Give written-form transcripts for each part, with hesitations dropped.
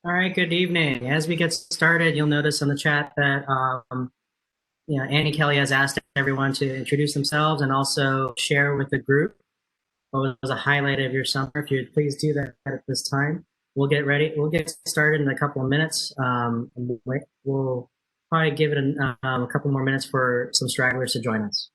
All right, good evening. As we get started, you'll notice on the chat that Annie Kelly has asked everyone to introduce themselves and also share with the group what was a highlight of your summer. If you'd please do that at this time. We'll get ready. We'll get started in a couple of minutes. We'll probably give it a couple more minutes for some stragglers to join us.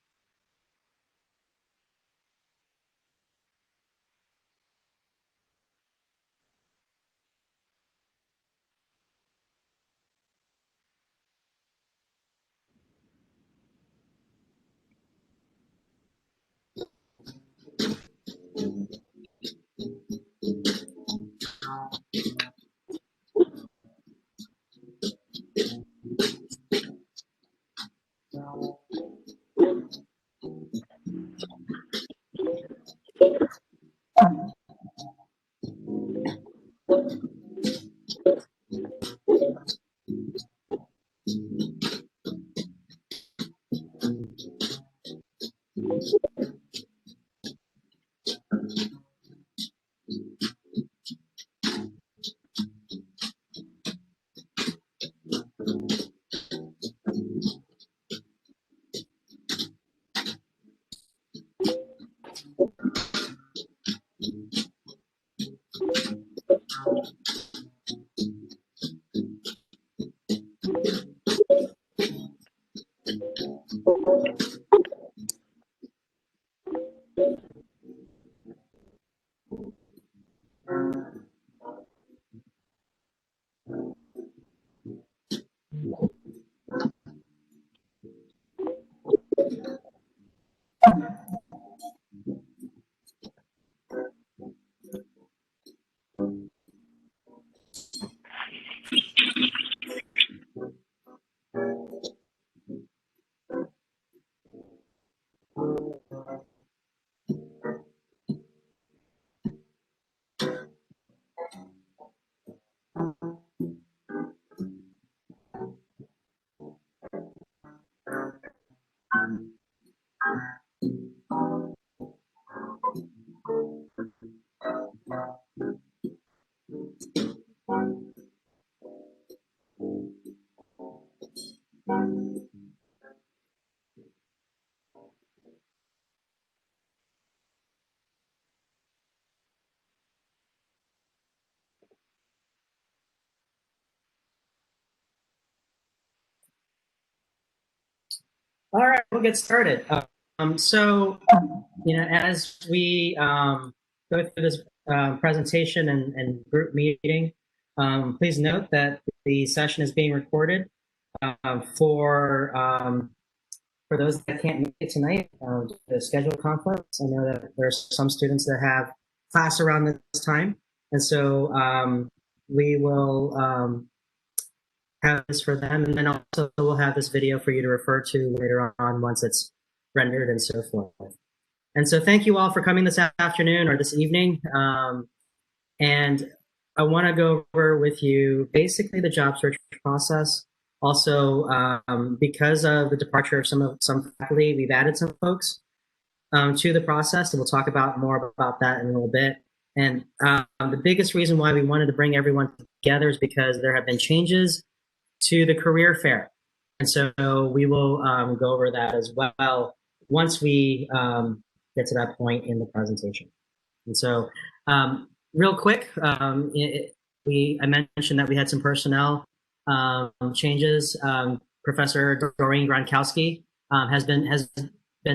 All right, we'll get started. So, as we go through this presentation and group meeting, please note that the session is being recorded for those that can't make it tonight, the schedule conflicts. I know that there are some students that have class around this time, and so we will have this for them, and then also we'll have this video for you to refer to later on once it's rendered and so forth. And so thank you all for coming this afternoon or this evening. And I want to go over with you basically the job search process. Also, because of the departure of some faculty, we've added some folks to the process, and we'll talk about more about that in a little bit. And the biggest reason why we wanted to bring everyone together is because there have been changes to the career fair. And so we will go over that as well once we get to that point in the presentation. And so real quick, I mentioned that we had some personnel changes. Professor Doreen Gronkowski has been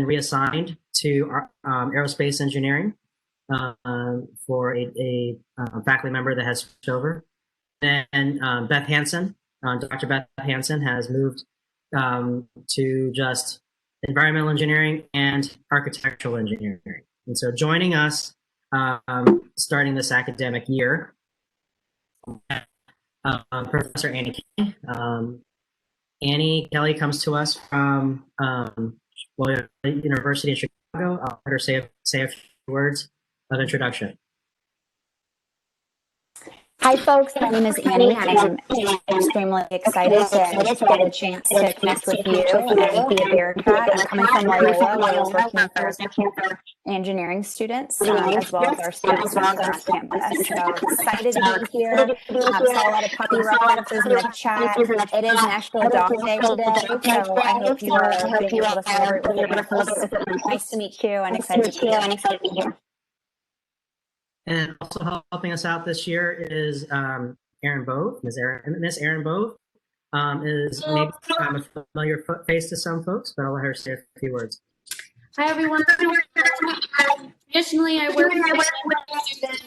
reassigned to aerospace engineering for a faculty member that has switched over. Then Beth Hansen, Dr. Beth Hansen has moved to just environmental engineering and architectural engineering. And so joining us starting this academic year, Professor Annie Kelly. Annie Kelly comes to us from Loyola University in Chicago. I'll let her say a few words of introduction. Hi folks, my name is Annie and I'm extremely excited to get a chance to connect with you and be a bureaucrat. I'm coming from Loyola, where we're working for engineering students as well as our students on campus. So excited to be here. Saw a lot of puppy references in the chat. It is National Dog Day today, so I hope you are being able to celebrate with your animals. Nice to meet you and excited to be here. And also helping us out this year is Erin Bove. Miss Erin Bove is maybe a familiar face to some folks, but I'll let her say a few words. Hi, everyone. Traditionally, I work with students,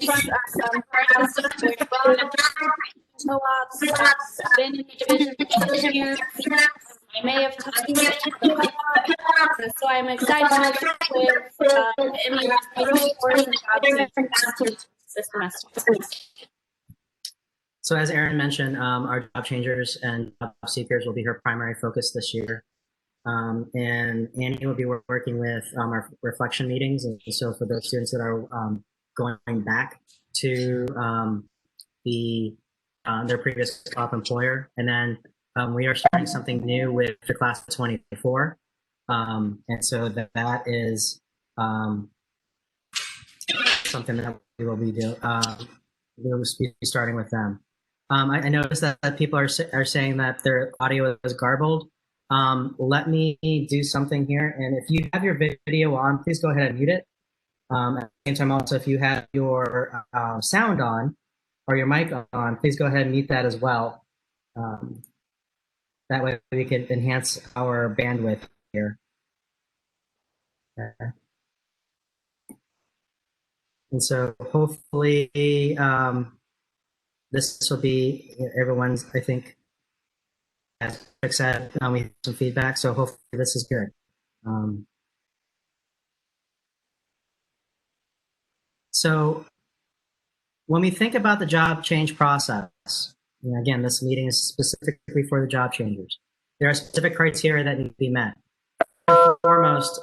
co-ops, been in the division years. I may have touched so I'm excited to work with any course and jobs this semester. So as Erin mentioned, our job changers and job seekers will be her primary focus this year. And Annie will be working with our reflection meetings. And so for those students that are going back to their previous top employer, and then we are starting something new with the class of 24. And so that is something that we will be starting with them. I noticed that people are saying that their audio is garbled. Let me do something here. And if you have your video on, please go ahead and mute it. At the same time, also, if you have your sound on or your mic on, please go ahead and mute that as well. That way we can enhance our bandwidth here. Okay. And so hopefully this will be everyone's, I think, as Rick said, we have some feedback, so hopefully this is good. So when we think about the job change process, again, this meeting is specifically for the job changers. There are specific criteria that need to be met. First and foremost,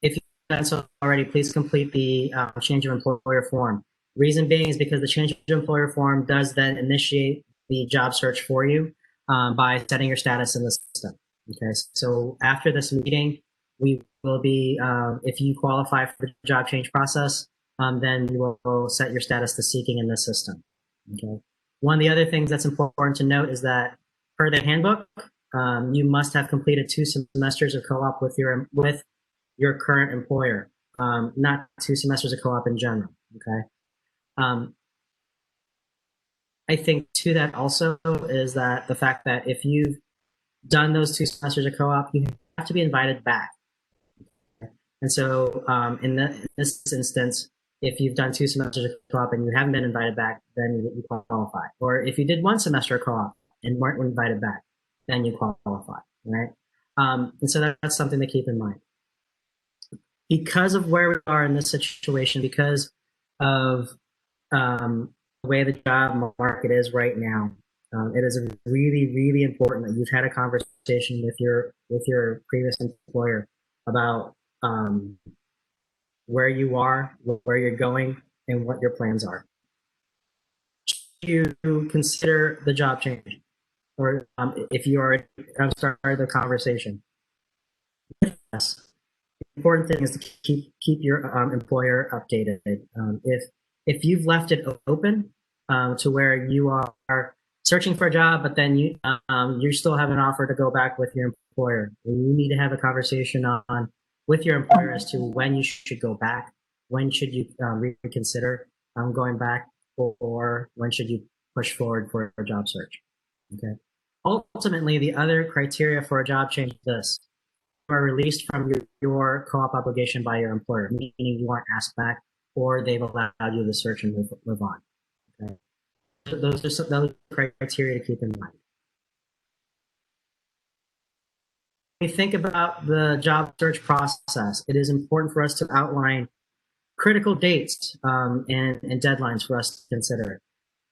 if you've done so already, please complete the change of employer form. Reason being is because the change of employer form does then initiate the job search for you by setting your status in the system. Okay, so after this meeting, we will be, if you qualify for the job change process, then you will set your status to seeking in the system. Okay. One of the other things that's important to note is that per the handbook, you must have completed 2 semesters of co-op with your current employer, not 2 semesters of co-op in general. Okay. I think to that also is that the fact that if you've done those 2 semesters of co-op, you have to be invited back. And so in this instance, if you've done 2 semesters of co-op and you haven't been invited back, then you qualify. Or if you did 1 semester of co-op and weren't invited back, then you qualify, right? And so that's something to keep in mind. Because of where we are in this situation, because of the way the job market is right now, it is really, really important that you've had a conversation with your previous employer about where you are, where you're going, and what your plans are. You consider the job change, or if you are started the conversation. Yes. The important thing is to keep your employer updated. If you've left it open to where you are searching for a job, but then you still have an offer to go back with your employer, you need to have a conversation with your employer as to when you should go back, when should you reconsider going back, or when should you push forward for a job search. Okay. Ultimately, the other criteria for a job change is this: you are released from your co-op obligation by your employer, meaning you aren't asked back, or they've allowed you to search and move on. Okay. Those are some criteria to keep in mind. When we think about the job search process, it is important for us to outline critical dates and deadlines for us to consider.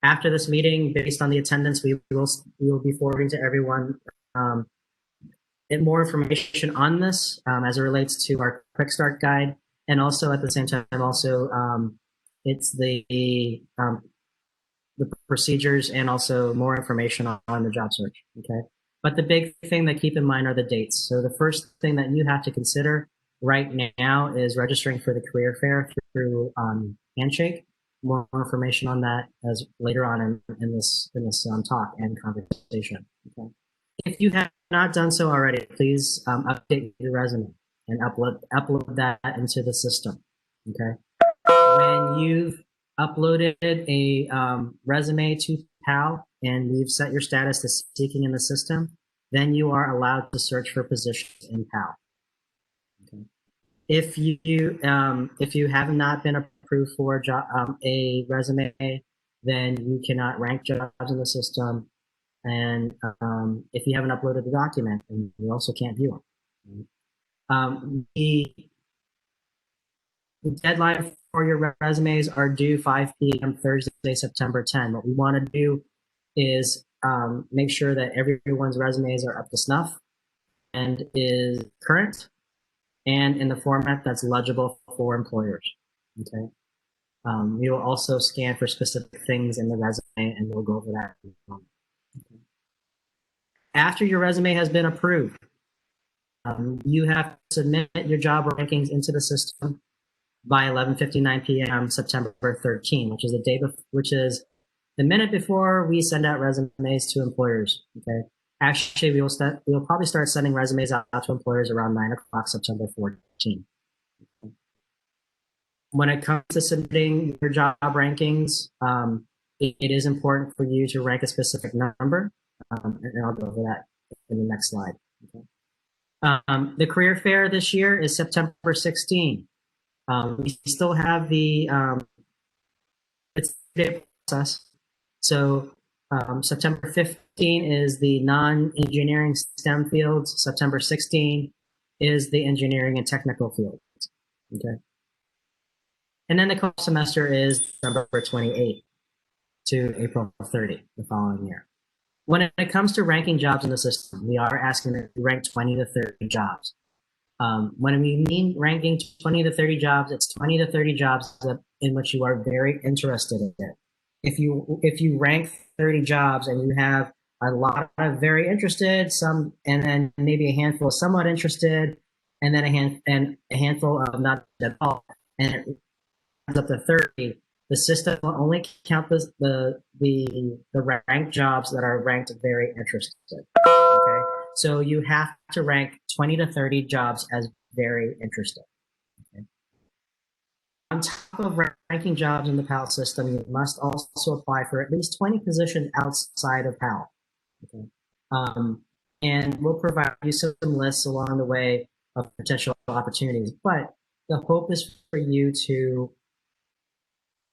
After this meeting, based on the attendance, we will be forwarding to everyone more information on this as it relates to our quick start guide, and also at the same time, it's the procedures and also more information on the job search. Okay. But the big thing that keep in mind are the dates. So the first thing that you have to consider right now is registering for the career fair through Handshake. More information on that as later on in this talk and conversation. Okay. If you have not done so already, please update your resume and upload that into the system. Okay. When you've uploaded a resume to PAL and we've set your status to seeking in the system, then you are allowed to search for positions in PAL. Okay. If you have not been approved for a resume, then you cannot rank jobs in the system. And if you haven't uploaded the document, then you also can't view them. The deadline for your resumes are due 5 p.m. Thursday, September 10. What we want to do is make sure that everyone's resumes are up to snuff and is current and in the format that's legible for employers. Okay. We will also scan for specific things in the resume, and we'll go over that in a moment. Okay. After your resume has been approved, you have to submit your job rankings into the system by 11:59 p.m. September 13, which is the minute before we send out resumes to employers. Okay. Actually, we'll probably start sending resumes out to employers around 9 o'clock September 14. Okay. When it comes to submitting your job rankings, it is important for you to rank a specific number, and I'll go over that in the next slide. Okay. The career fair this year is September 16. We still have the it's a process. So September 15 is the non-engineering STEM fields. September 16 is the engineering and technical fields. Okay. And then the co-op semester is December 28 to April 30 the following year. When it comes to ranking jobs in the system, we are asking that you rank 20 to 30 jobs. When we mean ranking 20 to 30 jobs, it's 20 to 30 jobs that in which you are very interested in it. If you rank 30 jobs and you have a lot of very interested, some, and then maybe a handful of somewhat interested, and then a handful of not at all, and it adds up to 30, the system will only count the ranked jobs that are ranked very interested. Okay, so you have to rank 20 to 30 jobs as very interested. Okay? On top of ranking jobs in the PAL system, you must also apply for at least 20 positions outside of PAL. Okay? And we'll provide you some lists along the way of potential opportunities. But the hope is for you to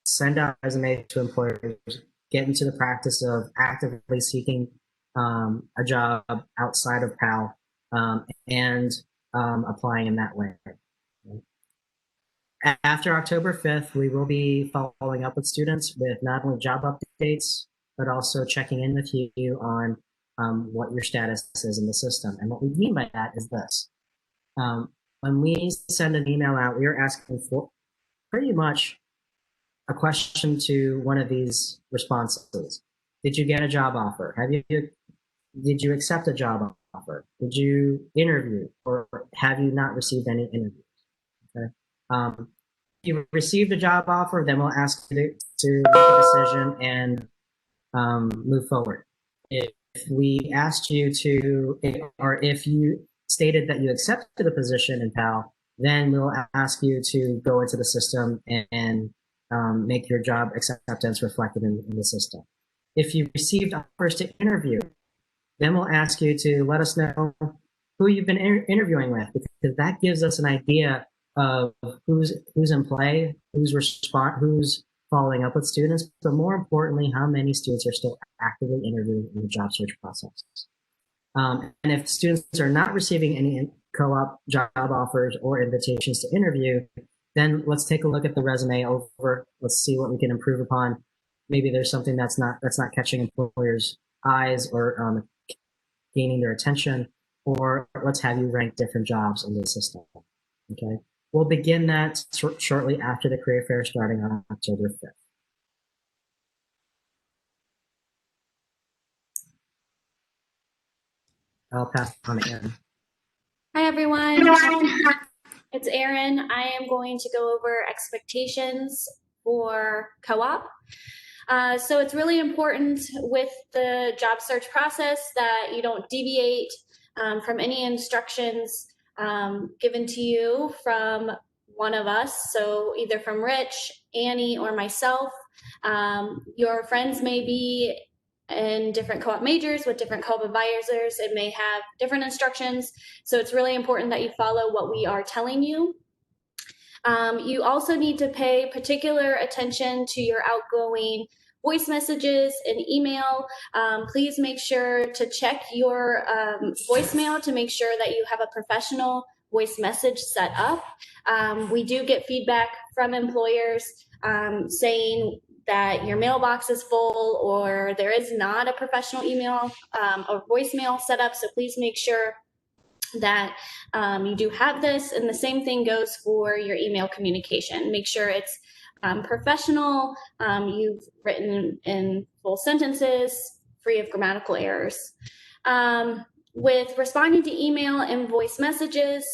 send out resumes to employers, get into the practice of actively seeking a job outside of PAL, and applying in that way. After October 5th, we will be following up with students with not only job updates, but also checking in with you on what your status is in the system. And what we mean by that is this. When we send an email out, we are asking for pretty much a question to one of these responses. Did you get a job offer? Did you accept a job offer? Did you interview, or have you not received any interviews? Okay. If you received a job offer, then we'll ask you to make a decision and move forward. If we asked you to, or if you stated that you accepted a position in PAL, then we'll ask you to go into the system and make your job acceptance reflected in the system. If you received offers to interview, then we'll ask you to let us know who you've been interviewing with, because that gives us an idea of who's in play, who's following up with students, but more importantly, how many students are still actively interviewing in the job search process. And if students are not receiving any co-op job offers or invitations to interview, then let's take a look at the resume over. Let's see what we can improve upon. Maybe there's something that's not catching employers' eyes or gaining their attention, or let's have you rank different jobs in the system. Okay, we'll begin that shortly after the career fair, starting on October 5th. I'll pass on to Erin. Hi, everyone. It's Erin. I am going to go over expectations for co-op. So it's really important with the job search process that you don't deviate from any instructions given to you from one of us. So either from Rich, Annie, or myself. Your friends may be in different co-op majors with different co-op advisors. It may have different instructions. So it's really important that you follow what we are telling you. You also need to pay particular attention to your outgoing voice messages and email. Please make sure to check your voicemail to make sure that you have a professional voice message set up. We do get feedback from employers saying that your mailbox is full or there is not a professional email or voicemail set up. So please make sure that you do have this. And the same thing goes for your email communication. Make sure it's professional, you've written in full sentences, free of grammatical errors. With responding to email and voice messages,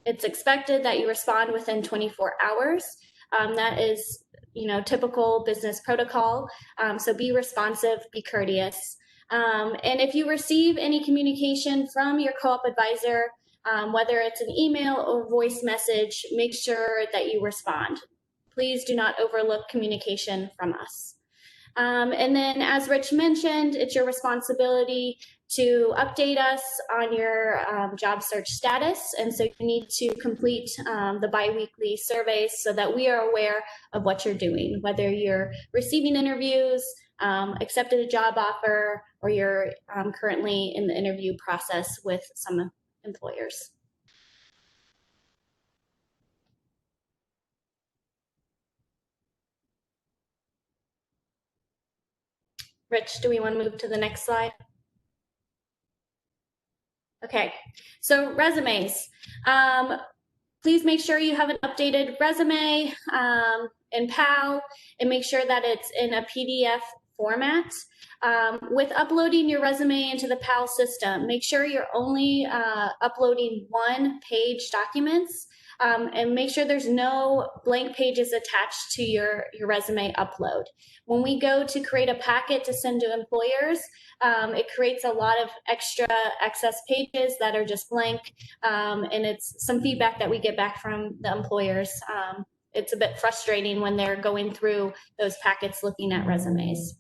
it's expected that you respond within 24 hours. That is, typical business protocol. So be responsive, be courteous. And if you receive any communication from your co-op advisor, whether it's an email or voice message, make sure that you respond. Please do not overlook communication from us. And then, as Rich mentioned, it's your responsibility to update us on your job search status. And so you need to complete the biweekly surveys so that we are aware of what you're doing, whether you're receiving interviews, accepted a job offer, or you're currently in the interview process with some employers. Rich, do we want to move to the next slide? Okay, so resumes. Please make sure you have an updated resume. in PAL, and make sure that it's in a PDF format. With uploading your resume into the PAL system, make sure you're only uploading one-page documents, and make sure there's no blank pages attached to your resume upload. When we go to create a packet to send to employers, it creates a lot of extra excess pages that are just blank, and it's some feedback that we get back from the employers. It's a bit frustrating when they're going through those packets looking at resumes.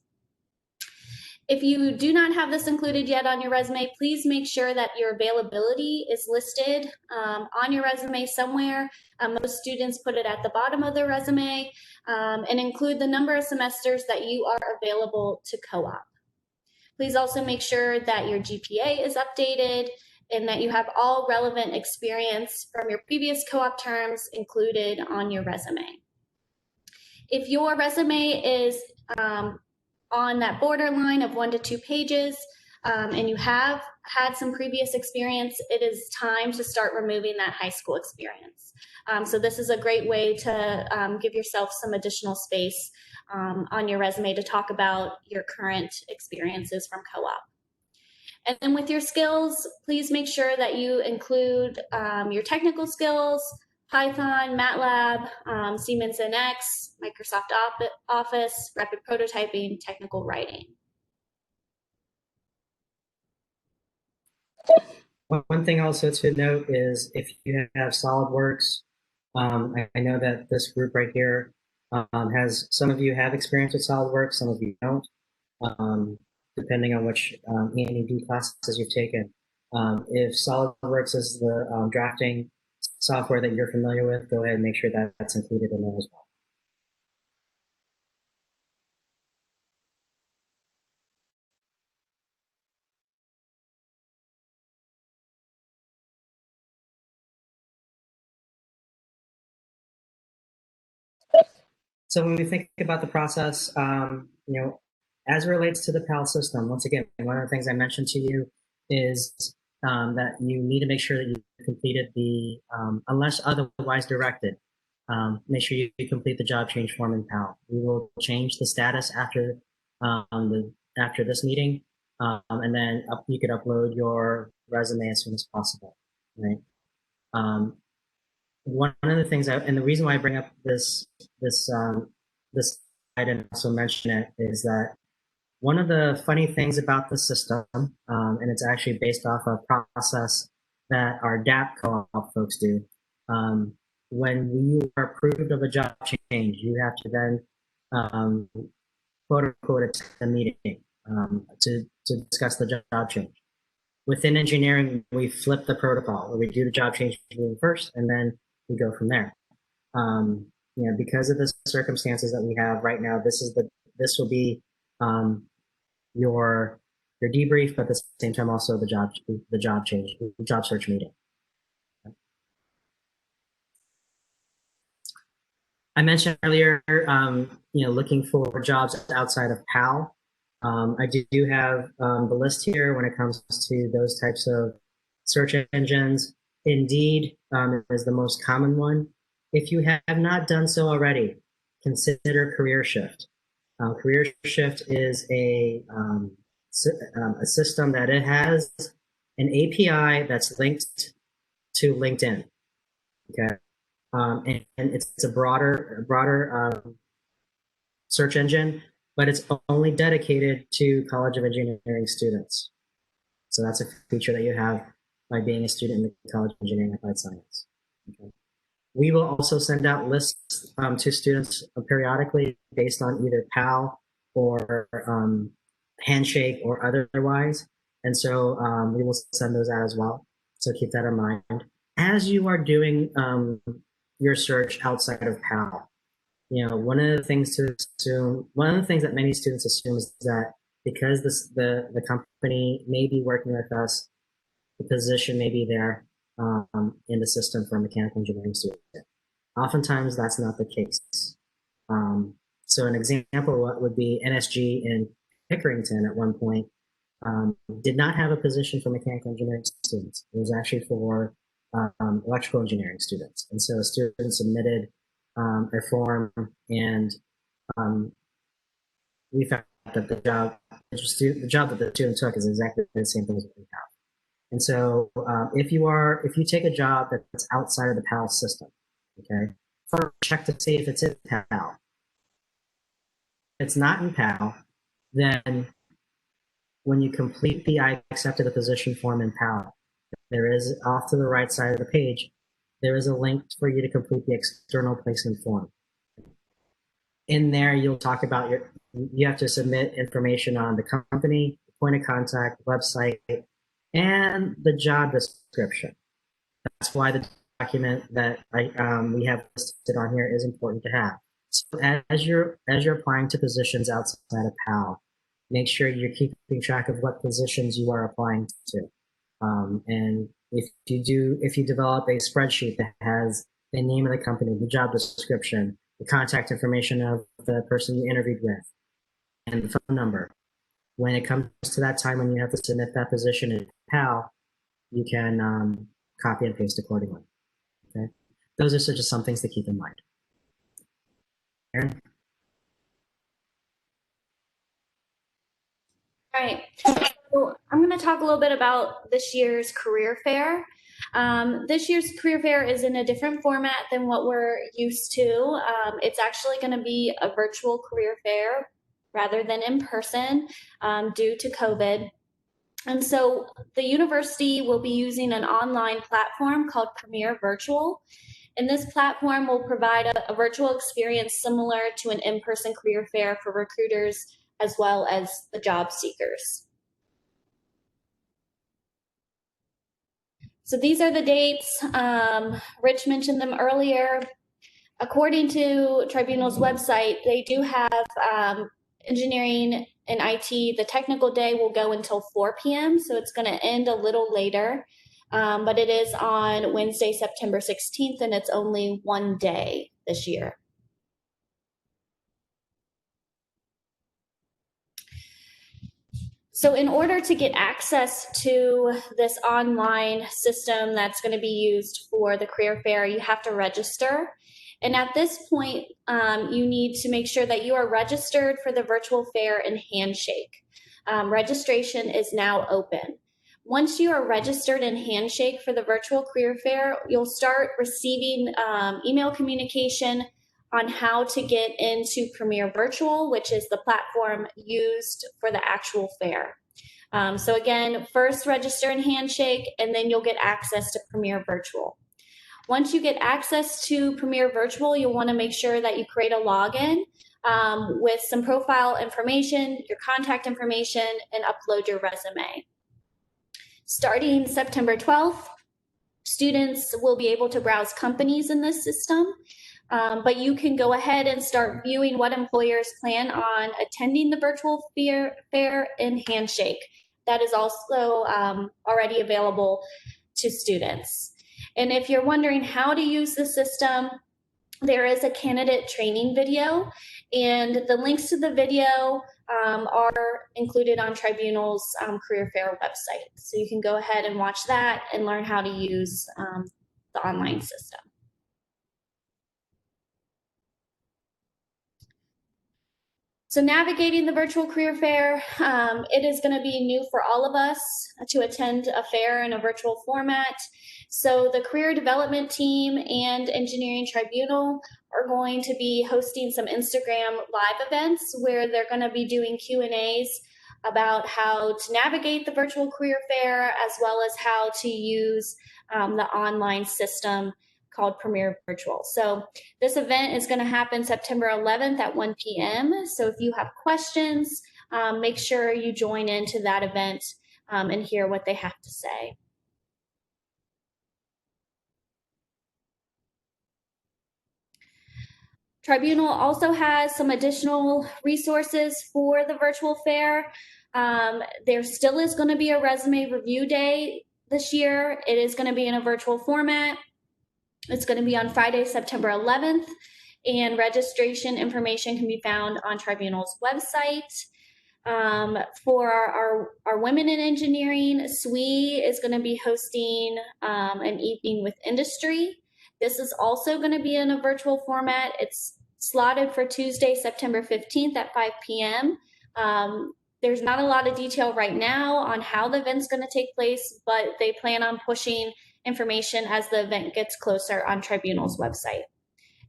If you do not have this included yet on your resume, please make sure that your availability is listed on your resume somewhere. Most students put it at the bottom of their resume, and include the number of semesters that you are available to co-op. Please also make sure that your GPA is updated and that you have all relevant experience from your previous co-op terms included on your resume. If your resume is on that borderline of 1 to 2 pages, and you have had some previous experience, it is time to start removing that high school experience. So this is a great way to give yourself some additional space on your resume to talk about your current experiences from co-op. And then with your skills, please make sure that you include your technical skills, Python, MATLAB, Siemens NX, Microsoft Office, rapid prototyping, technical writing. One thing also to note is if you have SolidWorks, I know that this group right here has, some of you have experience with SolidWorks, some of you don't, depending on which ENED classes you've taken. If SolidWorks is the drafting software that you're familiar with, go ahead and make sure that that's included in there as well. So when we think about the process, as it relates to the PAL system, once again, one of the things I mentioned to you is that you need to make sure that you completed the, unless otherwise directed, make sure you complete the job change form in PAL. We will change the status after after this meeting, and then you could upload your resume as soon as possible, right? One of the things, and the reason why I bring up this I didn't also mention it, is that one of the funny things about the system, and it's actually based off a process that our DAP co-op folks do. When you are approved of a job change, you have to then quote unquote attend a meeting to discuss the job change. Within engineering, we flip the protocol, where we do the job change first, and then we go from there. Because of the circumstances that we have right now, this will be your debrief, but at the same time also the job change, the job search meeting. I mentioned earlier, looking for jobs outside of PAL. I do have the list here when it comes to those types of search engines. Indeed is the most common one. If you have not done so already, consider CareerShift. CareerShift is a system that it has an API that's linked to LinkedIn. Okay, and it's a broader search engine, but it's only dedicated to College of Engineering students. So that's a feature that you have by being a student in the College of Engineering and Applied Science. Okay. We will also send out lists to students periodically based on either PAL or Handshake or otherwise. And so we will send those out as well. So keep that in mind. As you are doing your search outside of PAL, one of the things that many students assume is that because the company may be working with us, the position may be there in the system for a mechanical engineering student. Oftentimes, that's not the case. So an example would be NSG in Pickerington at one point did not have a position for mechanical engineering students. It was actually for electrical engineering students. And so a student submitted a form, and we found that the job that the student took is exactly the same thing as what we have. And so if you take a job that's outside of the PAL system, okay, first check to see if it's in PAL. If it's not in PAL, then when you complete the I accepted a position form in PAL, there is off to the right side of the page, there is a link for you to complete the external placement form. In there, you'll talk about you have to submit information on the company, point of contact, website, and the job description. That's why the document that we have listed on here is important to have. So as you're applying to positions outside of PAL, make sure you're keeping track of what positions you are applying to. And if you develop a spreadsheet that has the name of the company, the job description, the contact information of the person you interviewed with, and the phone number, when it comes to that time when you have to submit that position in PAL, you can copy and paste accordingly. Okay, those are just some things to keep in mind. Erin? All right. So I'm going to talk a little bit about this year's career fair. This year's career fair is in a different format than what we're used to. It's actually going to be a virtual career fair rather than in person due to COVID. And so the university will be using an online platform called Premier Virtual. And this platform will provide a virtual experience similar to an in-person career fair for recruiters as well as the job seekers. So these are the dates. Rich mentioned them earlier. According to Tribunal's website, they do have engineering and IT. The technical day will go until 4 p.m., so it's going to end a little later. But it is on Wednesday, September 16th, and it's only one day this year. So in order to get access to this online system that's going to be used for the career fair, you have to register. And at this point, you need to make sure that you are registered for the virtual fair in Handshake. Registration is now open. Once you are registered in Handshake for the virtual career fair, you'll start receiving email communication on how to get into Premier Virtual, which is the platform used for the actual fair. So again, first register in Handshake, and then you'll get access to Premier Virtual. Once you get access to Premier Virtual, you'll want to make sure that you create a login with some profile information, your contact information, and upload your resume. Starting September 12th, students will be able to browse companies in this system. But you can go ahead and start viewing what employers plan on attending the virtual fair in Handshake. That is also already available to students. And if you're wondering how to use the system, there is a candidate training video, and the links to the video are included on Tribunal's career fair website. So you can go ahead and watch that and learn how to use the online system. So navigating the virtual career fair, it is going to be new for all of us to attend a fair in a virtual format. So the career development team and engineering tribunal are going to be hosting some Instagram live events where they're going to be doing Q&As about how to navigate the virtual career fair, as well as how to use the online system called Premier Virtual. So this event is going to happen September 11th at 1 p.m. So if you have questions, make sure you join into that event and hear what they have to say. Tribunal also has some additional resources for the virtual fair. There still is going to be a resume review day this year. It is going to be in a virtual format. It's going to be on Friday, September 11th, and registration information can be found on Tribunal's website. For our Women in Engineering, SWE is going to be hosting an evening with industry. This is also going to be in a virtual format. It's slotted for Tuesday, September 15th at 5 p.m. There's not a lot of detail right now on how the event's going to take place, but they plan on pushing information as the event gets closer on Tribunal's website.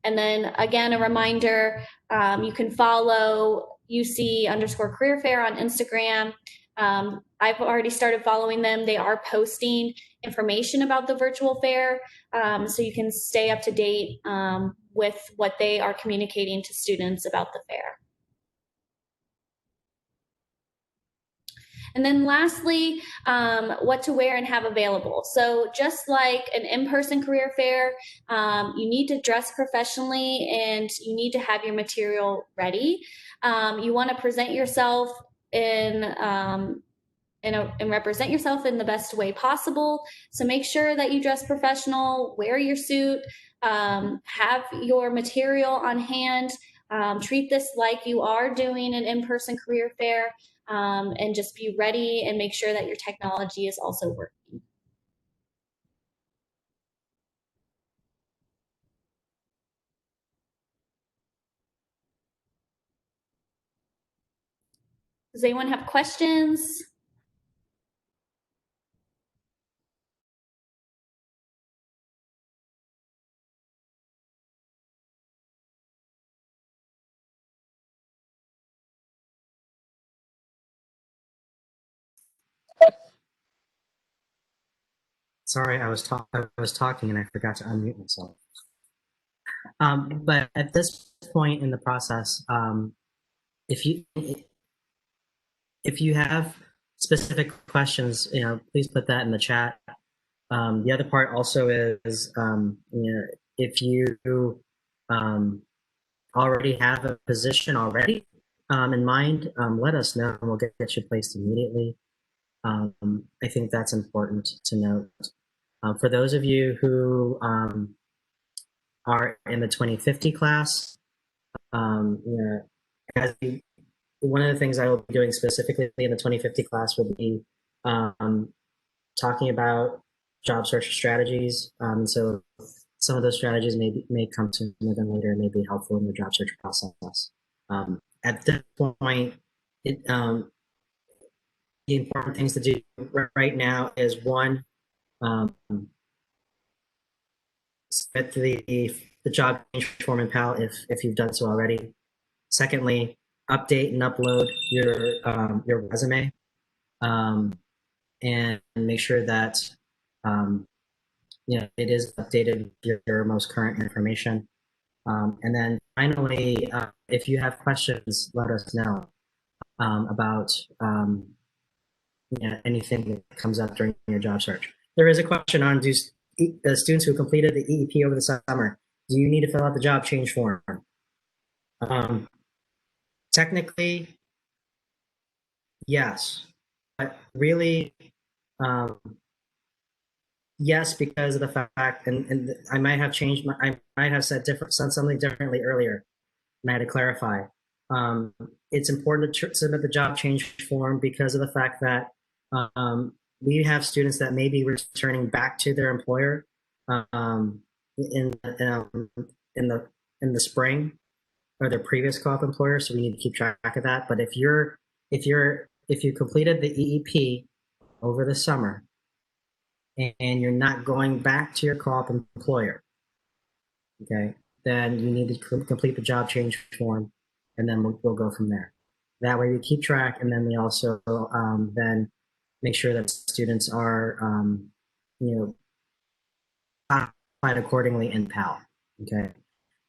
And then again, a reminder, you can follow UC_career fair on Instagram. I've already started following them. They are posting information about the virtual fair, so you can stay up to date with what they are communicating to students about the fair. And then lastly, what to wear and have available. So just like an in-person career fair, you need to dress professionally and you need to have your material ready. You want to present yourself and represent yourself in the best way possible. So make sure that you dress professional, wear your suit, have your material on hand, treat this like you are doing an in-person career fair, and just be ready and make sure that your technology is also working. Does anyone have questions? Sorry, I was talking and I forgot to unmute myself. But at this point in the process, if you have specific questions, please put that in the chat. The other part also is, if you already have a position already in mind, let us know and we'll get you placed immediately. I think that's important to note. For those of you who are in the 2050 class, one of the things I will be doing specifically in the 2050 class will be talking about job search strategies. So some of those strategies may come sooner than later and may be helpful in the job search process. At this point, the important things to do right now is one, submit the job change form in PAL if you've done so already. Secondly, update and upload your resume, and make sure that it is updated with your most current information. And then finally, if you have questions, let us know about anything that comes up during your job search. There is a question on the students who completed the EEP over the summer, do you need to fill out the job change form? Technically, yes, but really, yes, because of the fact, and I might have changed I might have said something differently earlier, and I had to clarify. It's important to submit the job change form because of the fact that we have students that may be returning back to their employer in the spring, or their previous co-op employer. So we need to keep track of that. But if you completed the EEP over the summer and you're not going back to your co-op employer, okay, then you need to complete the job change form, and then we'll go from there. That way we keep track, and then we also then make sure that students are classified accordingly in PAL. Okay,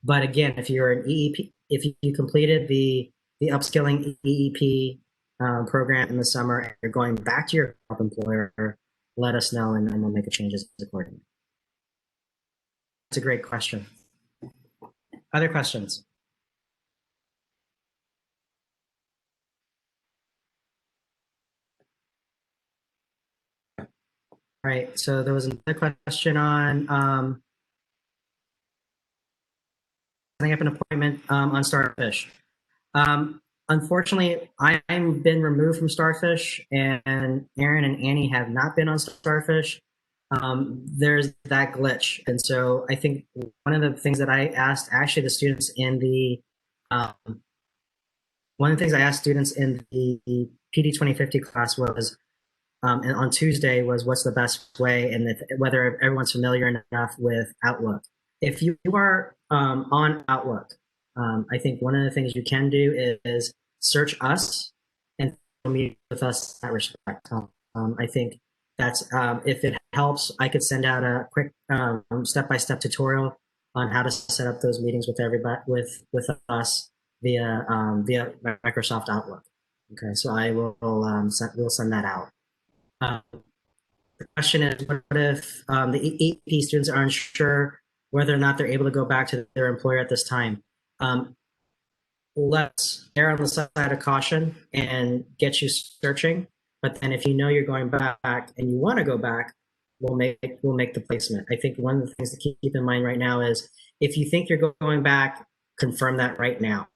but again, if you're an EEP, if you completed the upskilling EEP program in the summer and you're going back to your employer, let us know and we'll make the changes accordingly. That's a great question. Other questions? All right, so there was another question on setting up an appointment on Starfish. Unfortunately, I've been removed from Starfish, and Aaron and Annie have not been on Starfish. there's that glitch. And so I think one of the things that I asked actually the students in the um, one of the things I asked students in the PD 2050 class was and on Tuesday was what's the best way, and whether everyone's familiar enough with Outlook. If you are on Outlook, I think one of the things you can do is search us and meet with us in that respect. I think that's if it helps, I could send out a quick step-by-step tutorial on how to set up those meetings with everybody with us via Microsoft Outlook. Okay, so I will we'll send that out. The question is, what if the AP students are unsure whether or not they're able to go back to their employer at this time? Let's err on the side of caution and get you searching. But then if you know you're going back and you want to go back, we'll make the placement. I think one of the things to keep in mind right now is if you think you're going back, confirm that right now.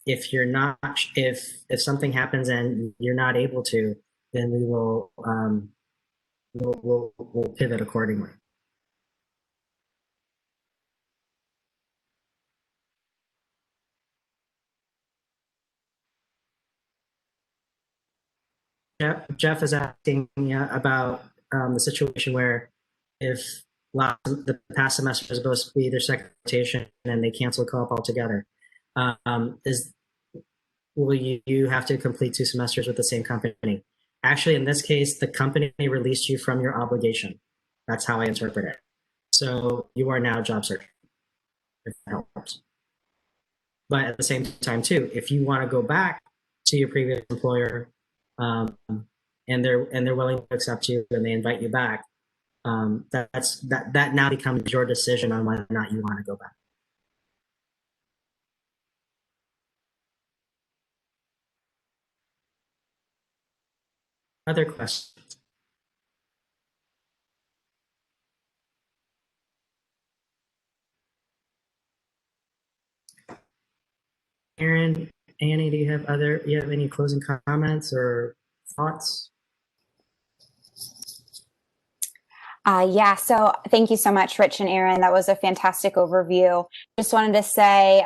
If you're not, if something happens and you're not able to, then we will we'll pivot accordingly. Jeff is asking about the situation where if the past semester is supposed to be their second rotation and they cancel co-op altogether, will you have to complete 2 semesters with the same company? Actually, in this case, the company released you from your obligation. That's how I interpret it. So you are now job searching, if that helps. But at the same time, too, if you want to go back to your previous employer and they're willing to accept you and they invite you back, that now becomes your decision on whether or not you want to go back. Other questions? Aaron, Annie, do you have any closing comments or thoughts? Yeah, so thank you so much, Rich and Aaron. That was a fantastic overview. Just wanted to say,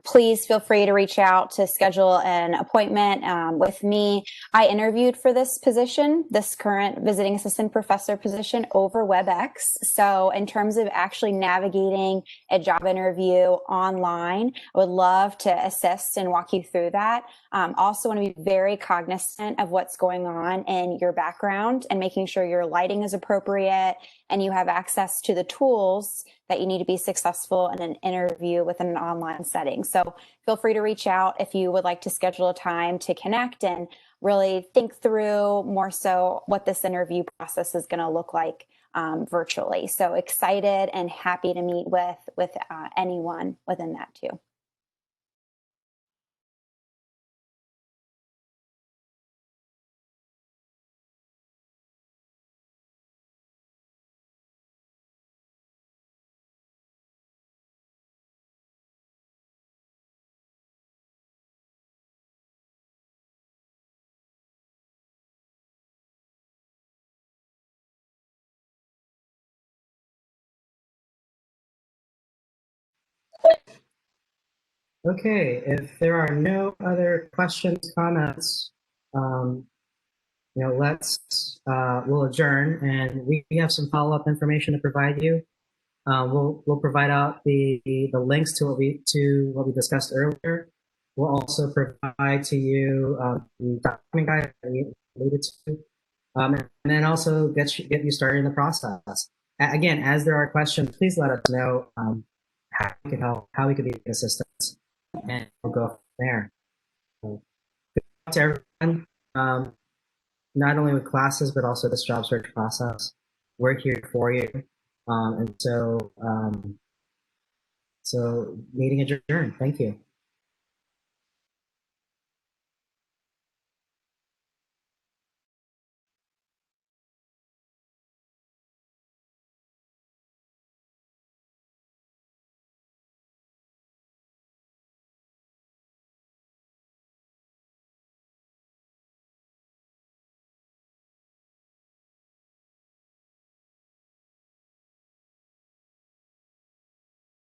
please feel free to reach out to schedule an appointment with me. I interviewed for this position, this current visiting assistant professor position, over WebEx. So in terms of actually navigating a job interview online, I would love to assist and walk you through that. Also want to be very cognizant of what's going on in your background and making sure your lighting is appropriate and you have access to the tools that you need to be successful in an interview within an online setting. So feel free to reach out if you would like to schedule a time to connect and really think through more so what this interview process is going to look like virtually. So excited and happy to meet with anyone within that too. Okay, if there are no other questions, comments, we'll adjourn, and we have some follow-up information to provide you. We'll provide out the links to what we discussed earlier. We'll also provide to you the document guide that we alluded to, and then also get you started in the process. Again, as there are questions, please let us know how we can help, how we could be of assistance, and we'll go from there. So, good luck to everyone, not only with classes but also this job search process. We're here for you. And so meeting adjourned. Thank you.